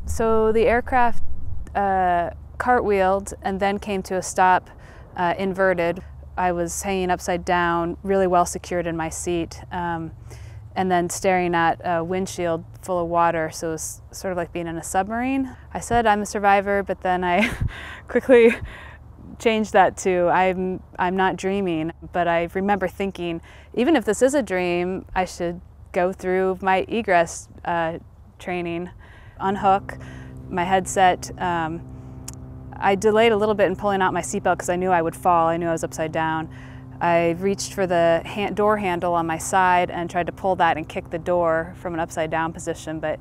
So the aircraft cartwheeled and then came to a stop inverted. I was hanging upside down, really well secured in my seat, and then staring at a windshield full of water, so it was sort of like being in a submarine. I said I'm a survivor, but then I quickly changed that to I'm not dreaming. But I remember thinking, even if this is a dream, I should go through my egress training, unhook my headset. I delayed a little bit in pulling out my seatbelt because I knew I would fall. I knew I was upside down. I reached for the door handle on my side and tried to pull that and kick the door from an upside down position, but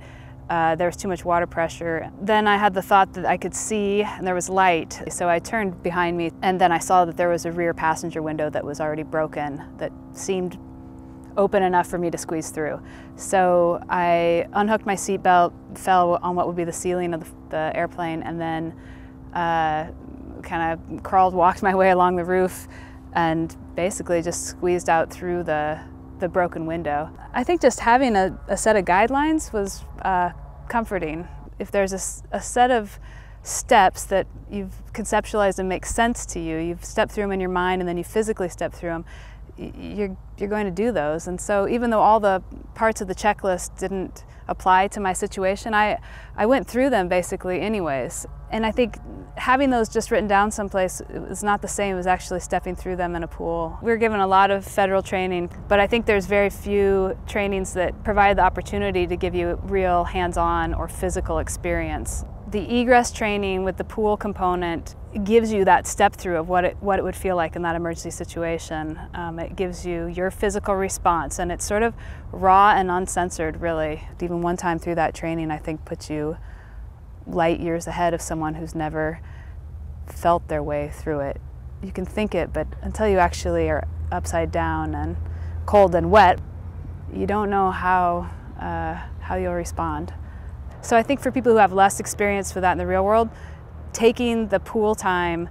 there was too much water pressure. Then I had the thought that I could see and there was light, so I turned behind me and then I saw that there was a rear passenger window that was already broken that seemed open enough for me to squeeze through. So I unhooked my seatbelt, fell on what would be the ceiling of the airplane, and then kind of walked my way along the roof and basically just squeezed out through the broken window. I think just having a set of guidelines was comforting. If there's a set of steps that you've conceptualized and make sense to you, you've stepped through them in your mind and then you physically step through them, you're going to do those. And so even though all the parts of the checklist didn't apply to my situation, I went through them basically anyways. And I think having those just written down someplace is not the same as actually stepping through them in a pool. We were given a lot of federal training, but I think there's very few trainings that provide the opportunity to give you real hands-on or physical experience. The egress training with the pool component gives you that step through of what it would feel like in that emergency situation. It gives you your physical response, and it's sort of raw and uncensored, really. Even one time through that training, I think puts you light years ahead of someone who's never felt their way through it. You can think it, but until you actually are upside down and cold and wet, you don't know how you'll respond. So I think for people who have less experience with that in the real world, taking the pool time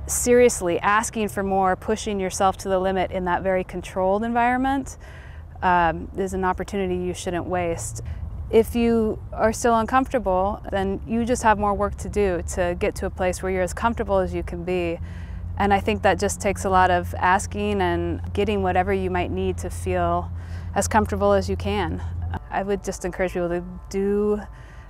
seriously, asking for more, pushing yourself to the limit in that very controlled environment is an opportunity you shouldn't waste. If you are still uncomfortable, then you just have more work to do to get to a place where you're as comfortable as you can be. And I think that just takes a lot of asking and getting whatever you might need to feel as comfortable as you can. I would just encourage people to do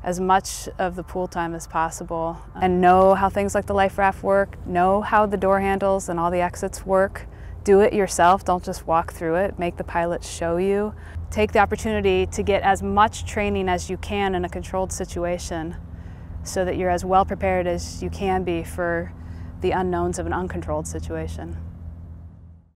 as much of the pool time as possible and know how things like the life raft work, know how the door handles and all the exits work. Do it yourself, don't just walk through it, make the pilots show you. Take the opportunity to get as much training as you can in a controlled situation so that you're as well prepared as you can be for the unknowns of an uncontrolled situation.